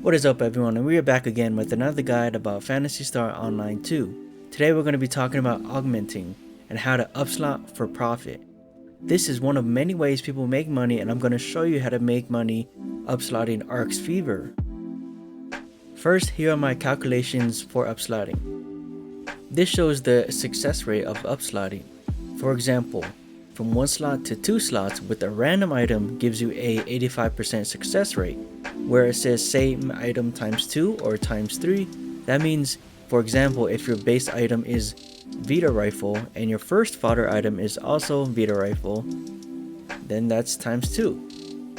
What is up everyone, and we are back again with another guide about Phantasy Star Online 2. Today we're going to be talking about augmenting and how to upslot for profit. This is one of many ways people make money, and I'm going to show you how to make money upslotting Arks Fever. First, here are my calculations for upslotting. This shows the success rate of upslotting. For example, from 1 slot to 2 slots with a random item gives you a 85% success rate, where it says same item times 2 or times 3. That means, for example, if your base item is Vita Rifle and your first fodder item is also Vita Rifle, then that's times 2.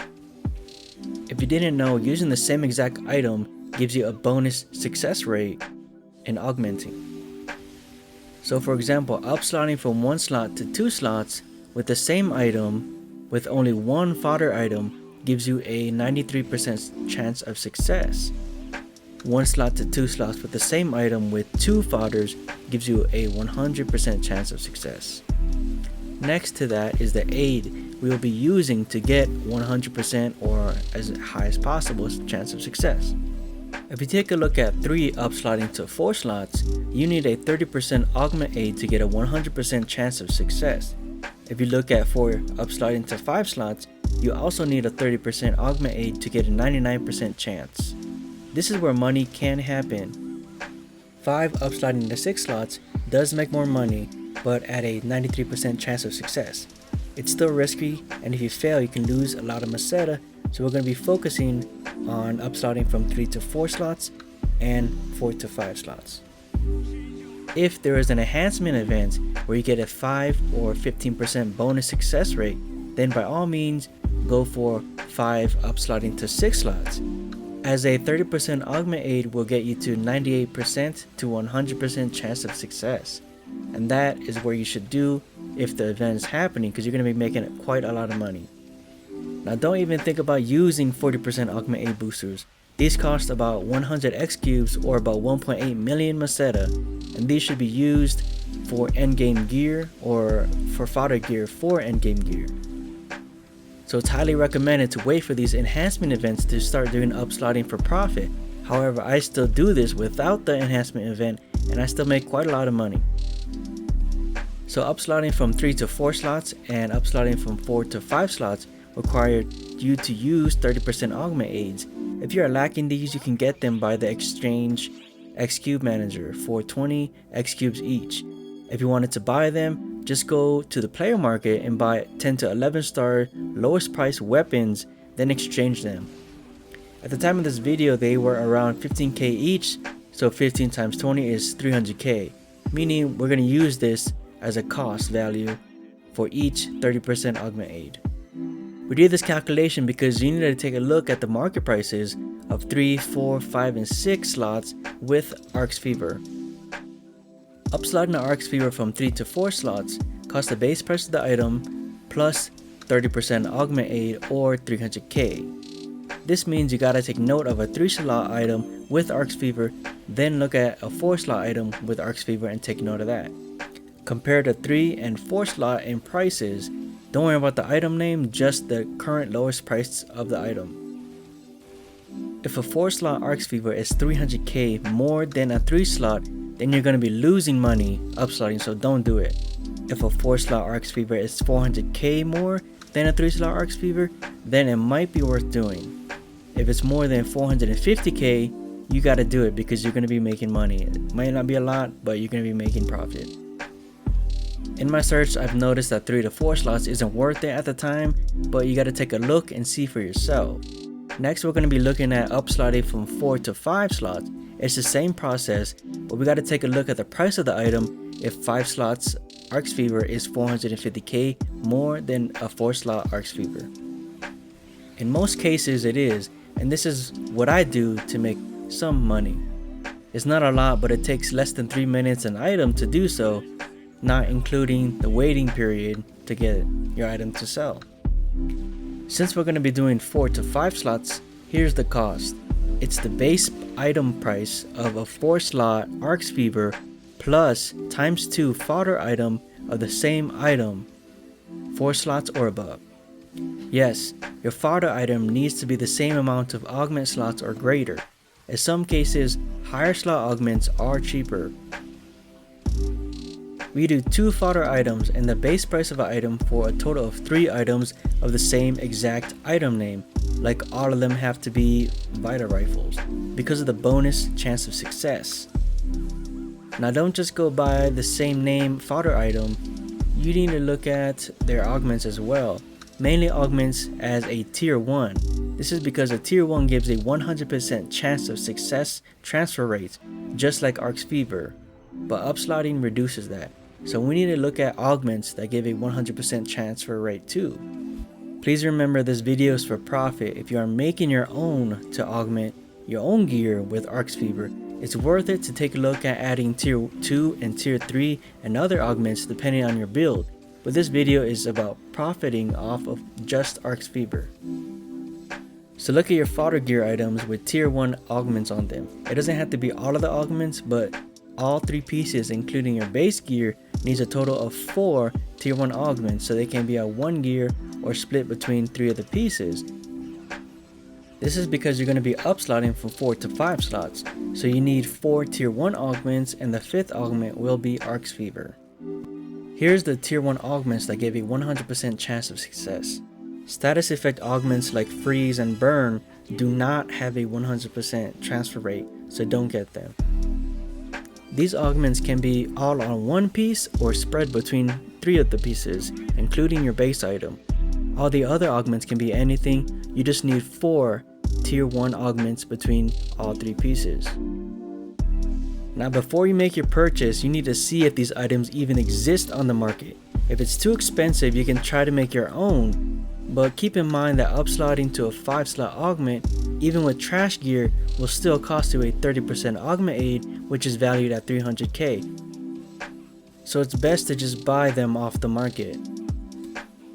If you didn't know, using the same exact item gives you a bonus success rate in augmenting. So for example, upslotting from 1 slot to 2 slots with the same item with only 1 fodder item gives you a 93% chance of success. 1 slot to 2 slots with the same item with 2 fodders gives you a 100% chance of success. Next to that is the aid we will be using to get 100% or as high as possible chance of success. If you take a look at 3 upslotting to 4 slots, you need a 30% augment aid to get a 100% chance of success. If you look at 4 upslotting to 5 slots, you also need a 30% augment aid to get a 99% chance. This is where money can happen. 5 upslotting to 6 slots does make more money, but at a 93% chance of success. It's still risky, and if you fail you can lose a lot of Meseta, so we're going to be focusing on upslotting from 3 to 4 slots and 4 to 5 slots. If there is an enhancement event where you get a 5 or 15% bonus success rate, then by all means go for 5 upslotting to 6 slots, as a 30% augment aid will get you to 98% to 100% chance of success. And that is where you should do if the event is happening, because you're going to be making quite a lot of money. Now don't even think about using 40% augment aid boosters. These cost about 100 X cubes or about 1.8 million Meseta, and these should be used for endgame gear or for fodder gear for endgame gear. So it's highly recommended to wait for these enhancement events to start doing upslotting for profit. However, I still do this without the enhancement event, and I still make quite a lot of money. So upslotting from 3 to 4 slots and upslotting from 4 to 5 slots require you to use 30% augment aids. If you are lacking these, you can get them by the exchange X Cube Manager for 20 X Cubes each. If you wanted to buy them, just go to the player market and buy 10 to 11 star lowest price weapons, then exchange them. At the time of this video, they were around 15k each, so 15 times 20 is 300k, meaning we're going to use this as a cost value for each 30% augment aid. We did this calculation because you need to take a look at the market prices of 3, 4, 5, and 6 slots with Arks Fever. Upslotting the Arks Fever from 3 to 4 slots costs the base price of the item plus 30% augment aid or 300k. This means you gotta take note of a 3 slot item with Arks Fever, then look at a 4 slot item with Arks Fever and take note of that. Compare the 3 and 4 slot in prices. Don't worry about the item name, just the current lowest price of the item. If a 4 slot Arks Fever is 300k more than a 3 slot, then you're going to be losing money upslotting, so don't do it. If a 4 slot Arks Fever is 400k more than a 3 slot Arks Fever, then it might be worth doing. If it's more than 450k, you got to do it because you're going to be making money. It might not be a lot, but you're going to be making profit. In my search, I've noticed that 3 to 4 slots isn't worth it at the time, but you gotta take a look and see for yourself. Next, we're gonna be looking at upslotting from 4 to 5 slots. It's the same process, but we gotta take a look at the price of the item if 5 slots Arks Fever is 450k more than a 4 slot Arks Fever. In most cases it is, and this is what I do to make some money. It's not a lot, but it takes less than 3 minutes an item to do so, not including the waiting period to get your item to sell. Since we're going to be doing 4 to 5 slots, here's the cost. It's the base item price of a 4 slot Arks Fever plus times 2 fodder item of the same item, 4 slots or above. Yes, your fodder item needs to be the same amount of augment slots or greater. In some cases, higher slot augments are cheaper. We do 2 fodder items and the base price of an item for a total of 3 items of the same exact item name, like all of them have to be Vita rifles, because of the bonus chance of success. Now don't just go by the same name fodder item, you need to look at their augments as well, mainly augments as a tier 1. This is because a tier 1 gives a 100% chance of success transfer rates, just like Arks Fever, but upslotting reduces that. So we need to look at augments that give a 100% transfer rate too. Please remember this video is for profit. If you are making your own to augment your own gear with Arks Fever, it's worth it to take a look at adding tier 2 and tier 3 and other augments depending on your build. But this video is about profiting off of just Arks Fever. So look at your fodder gear items with tier 1 augments on them. It doesn't have to be all of the augments, but all 3 pieces including your base gear needs a total of 4 tier 1 augments, so they can be a 1 gear or split between 3 of the pieces. This is because you're going to be upslotting from 4 to 5 slots, so you need 4 tier 1 augments, and the 5th augment will be Arks Fever. Here's the tier 1 augments that give a 100% chance of success. Status effect augments like freeze and burn do not have a 100% transfer rate, so don't get them. These augments can be all on one piece or spread between 3 of the pieces, including your base item. All the other augments can be anything, you just need 4 tier 1 augments between all 3 pieces. Now before you make your purchase, you need to see if these items even exist on the market. If it's too expensive, you can try to make your own, but keep in mind that upslotting to a 5 slot augment, even with trash gear, will still cost you a 30% augment aid, which is valued at 300k. So it's best to just buy them off the market.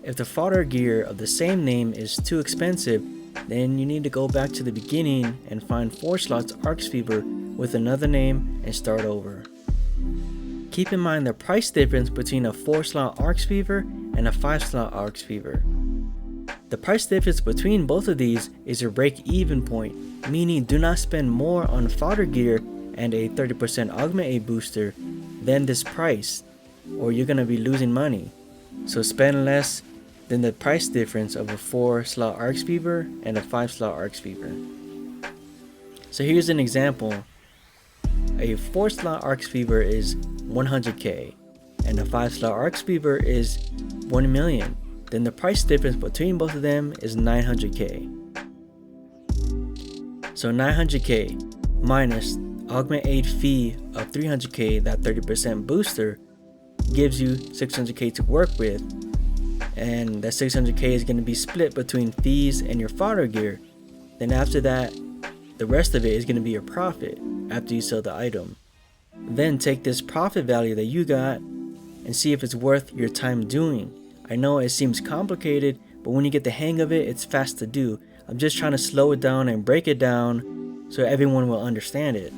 If the fodder gear of the same name is too expensive, then you need to go back to the beginning and find 4 slots Arks Fever with another name and start over. Keep in mind the price difference between a 4 slot Arks Fever and a 5 slot Arks Fever. The price difference between both of these is your break-even point, meaning do not spend more on fodder gear and a 30% augment aid booster than this price, or you're going to be losing money. So spend less than the price difference of a 4 slot Arks Fever and a 5 slot Arks Fever. So here's an example. A 4 slot Arks Fever is 100k and a 5 slot Arks Fever is 1 million. Then the price difference between both of them is 900k. So 900k minus augment aid fee of 300k, that 30% booster, gives you 600k to work with, and that 600k is going to be split between fees and your fodder gear. Then after that, the rest of it is going to be your profit after you sell the item. Then take this profit value that you got and see if it's worth your time doing. I know it seems complicated, but when you get the hang of it, it's fast to do. I'm just trying to slow it down and break it down so everyone will understand it.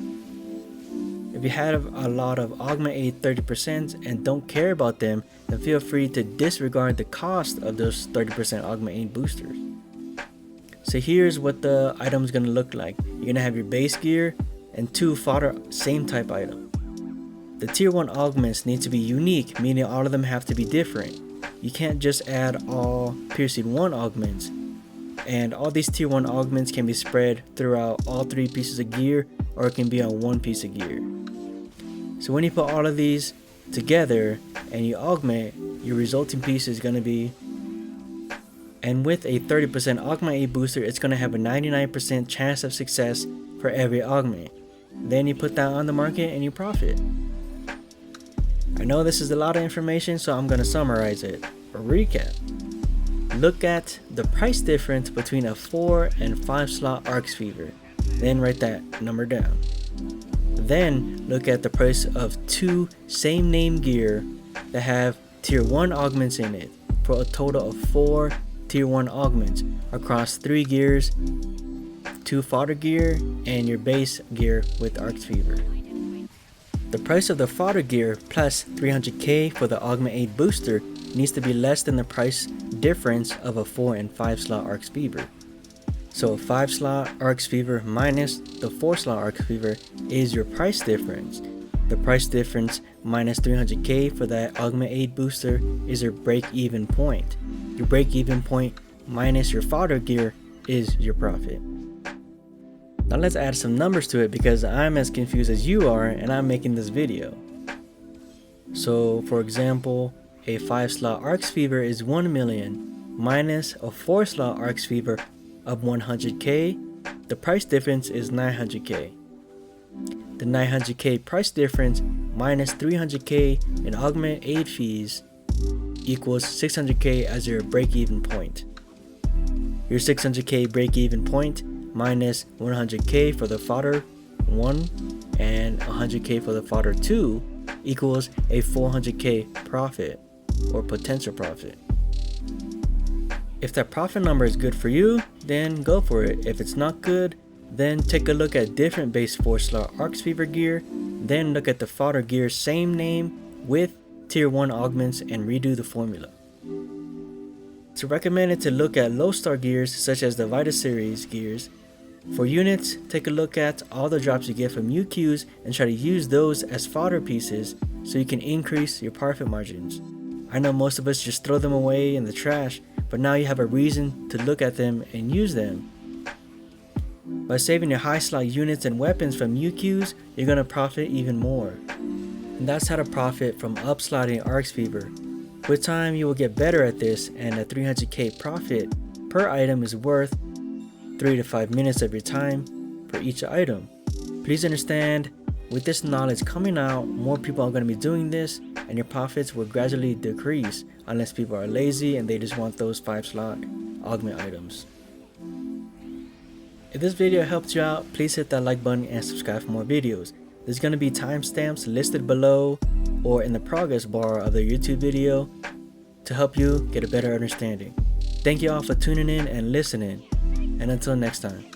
If you have a lot of augment aid 30% and don't care about them, then feel free to disregard the cost of those 30% augment aid boosters. So here's what the item is going to look like. You're going to have your base gear and 2 fodder same type item. The tier 1 augments need to be unique, meaning all of them have to be different. You can't just add all piercing 1 augments, and all these tier 1 augments can be spread throughout all 3 pieces of gear, or it can be on 1 piece of gear. So when you put all of these together and you augment, your resulting piece is going to be, and with a 30% augment aid booster, it's going to have a 99% chance of success for every augment. Then you put that on the market and you profit. I know this is a lot of information, so I'm going to summarize it. A recap. Look at the price difference between a 4 and 5 slot Arks Fever. Then write that number down. Then look at the price of 2 same name gear that have tier 1 augments in it for a total of 4 tier 1 augments across 3 gears, 2 fodder gear, and your base gear with Arks Fever. The price of the fodder gear plus 300k for the augment aid booster needs to be less than the price difference of a 4 and 5 slot Arks Fever. So a 5 slot Arks Fever minus the 4 slot Arks Fever is your price difference. The price difference minus 300k for that Augment Aid booster is your break-even point. Your break-even point minus your fodder gear is your profit. Now let's add some numbers to it because I'm as confused as you are and I'm making this video. So for example, a 5 slot Arks Fever is 1 million minus a 4 slot Arks Fever of 100k. The price difference is 900k. The 900k price difference minus 300k in Augment Aid fees equals 600k as your break-even point. Your 600k break-even point minus 100k for the fodder 1 and 100k for the fodder 2 equals a 400k profit or potential profit. If that profit number is good for you, then go for it. If it's not good, then take a look at different base 4 slot Arks Fever gear, then look at the fodder gear same name with tier 1 augments and redo the formula. It's recommended to look at low star gears such as the Vita series gears. For units, take a look at all the drops you get from UQs and try to use those as fodder pieces so you can increase your profit margins. I know most of us just throw them away in the trash, but now you have a reason to look at them and use them. By saving your high slot units and weapons from UQs, you're going to profit even more. And that's how to profit from upslotting Arks Fever. With time, you will get better at this, and a 300k profit per item is worth 3 to 5 minutes of your time for each item. Please understand, with this knowledge coming out, more people are going to be doing this, and your profits will gradually decrease unless people are lazy and they just want those 5 slot augment items. If this video helped you out, please hit that like button and subscribe for more videos. There's going to be timestamps listed below or in the progress bar of the YouTube video to help you get a better understanding. Thank you all for tuning in and listening, and until next time.